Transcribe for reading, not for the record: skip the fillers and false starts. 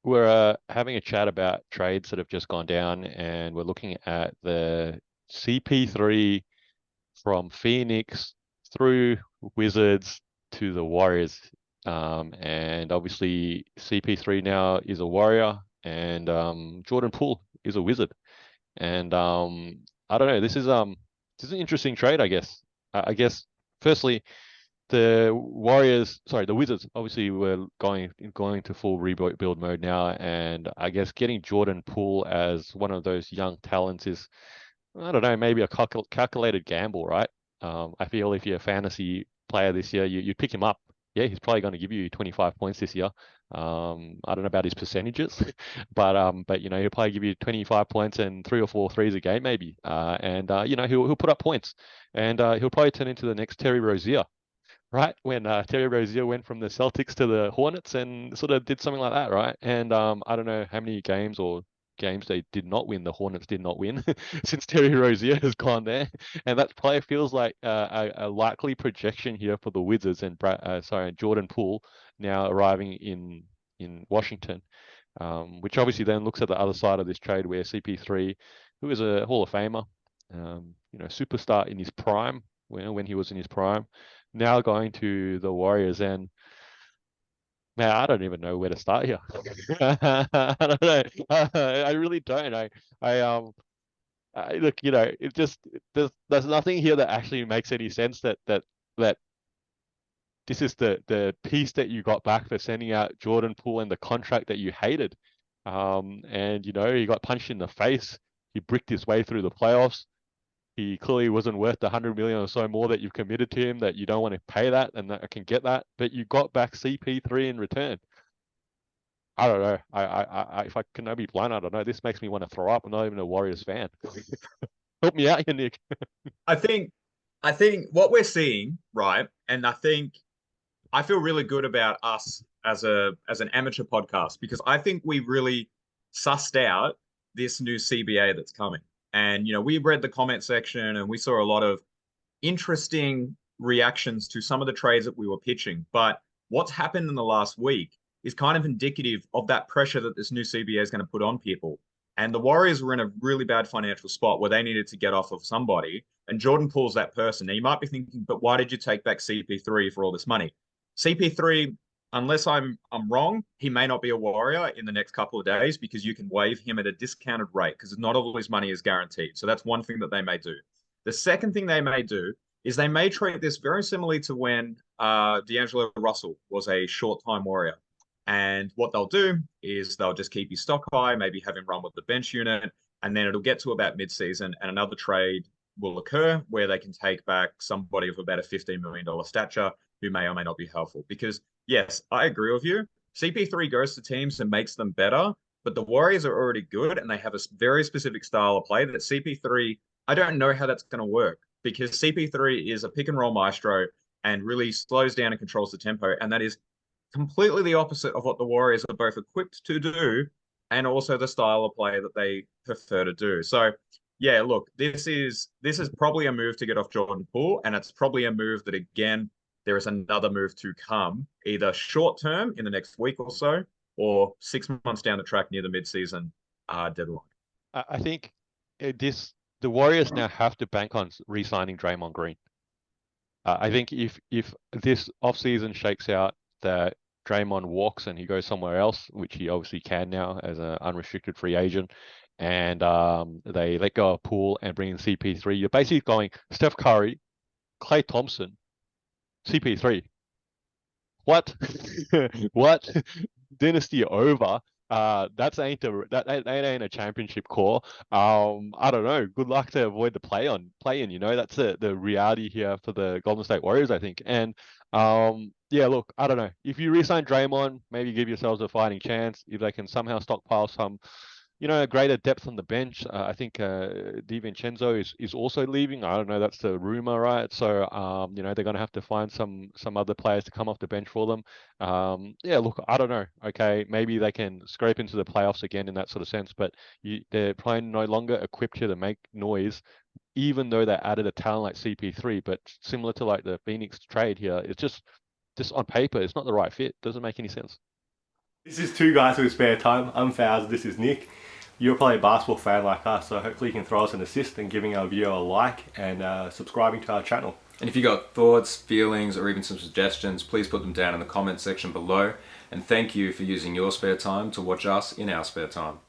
we're having a chat about trades that have just gone down, and we're looking at the CP3 from Phoenix through Wizards to the Warriors. And obviously, CP3 now is a Warrior, and Jordan Poole is a Wizard. And I don't know. This is an interesting trade, I guess. I guess firstly, the Wizards obviously were going to full rebuild mode now, and I guess getting Jordan Poole as one of those young talents is, I don't know, maybe a calculated gamble, right? I feel if you're a fantasy player this year, you'd pick him up. Yeah, he's probably going to give you 25 points this year. I don't know about his percentages, but he'll probably give you 25 points and three or four threes a game, maybe. And he'll put up points, and he'll probably turn into the next Terry Rozier, right? When Terry Rozier went from the Celtics to the Hornets and sort of did something like that, right? And I don't know how many games they did not win, the Hornets did not win since Terry Rozier has gone there. And that player feels like a likely projection here for the Wizards and Jordan Poole now arriving in Washington, which obviously then looks at the other side of this trade where CP3, who is a Hall of Famer, superstar in his prime, when he was in his prime, now going to the Warriors. And man, I don't even know where to start here. I don't know. I really don't. I look, it just there's nothing here that actually makes any sense that this is the piece that you got back for sending out Jordan Poole and the contract that you hated. And he got punched in the face. He bricked his way through the playoffs. He clearly wasn't worth the 100 million or so more that you've committed to him, that you don't want to pay that, and that I can get that. But you got back CP3 in return. I don't know. If I can be blunt, I don't know. This makes me want to throw up. I'm not even a Warriors fan. Help me out here, Nick. I think I think what we're seeing, right? And I think I feel really good about us as an amateur podcast because I think we really sussed out this new CBA that's coming. And we read the comment section and we saw a lot of interesting reactions to some of the trades that we were pitching. But what's happened in the last week is kind of indicative of that pressure that this new CBA is going to put on people. And the Warriors were in a really bad financial spot where they needed to get off of somebody. And Jordan Poole's that person. Now you might be thinking, but why did you take back CP3 for all this money? CP3, unless I'm wrong, he may not be a Warrior in the next couple of days because you can waive him at a discounted rate because not all his money is guaranteed. So that's one thing that they may do. The second thing they may do is they may treat this very similarly to when D'Angelo Russell was a short time Warrior. And what they'll do is they'll just keep his stock high, maybe have him run with the bench unit, and then it'll get to about mid-season and another trade will occur where they can take back somebody of about a $15 million stature who may or may not be helpful. Because, yes, I agree with you. CP3 goes to teams and makes them better, but the Warriors are already good and they have a very specific style of play that CP3, I don't know how that's going to work because CP3 is a pick and roll maestro and really slows down and controls the tempo. And that is completely the opposite of what the Warriors are both equipped to do and also the style of play that they prefer to do. So, yeah, look, this is probably a move to get off Jordan Poole, and it's probably a move that again there is another move to come, either short term in the next week or so, or 6 months down the track near the mid-season deadline. I think the Warriors now have to bank on re-signing Draymond Green. I think if this offseason shakes out that Draymond walks and he goes somewhere else, which he obviously can now as an unrestricted free agent, and they let go of Poole and bring in CP3, you're basically going Steph Curry, Klay Thompson, CP3. What? What? Dynasty over. That ain't a championship core. I don't know. Good luck to avoid the play in. That's the reality here for the Golden State Warriors, I think. And yeah, look, I don't know. If you resign Draymond, maybe give yourselves a fighting chance. If they can somehow stockpile some greater depth on the bench. I think DiVincenzo is also leaving. I don't know. That's the rumor, right? So they're going to have to find some other players to come off the bench for them. Yeah, look, I don't know. Okay, maybe they can scrape into the playoffs again in that sort of sense, but they're probably no longer equipped here to make noise. Even though they added a talent like CP3, but similar to like the Phoenix trade here, it's just on paper, it's not the right fit. Doesn't make any sense. This is Two Guys with Spare Time. I'm Fowles, this is Nick. You're probably a basketball fan like us, so hopefully you can throw us an assist and giving our video a like and subscribing to our channel. And if you got thoughts, feelings, or even some suggestions, please put them down in the comment section below. And thank you for using your spare time to watch us in our spare time.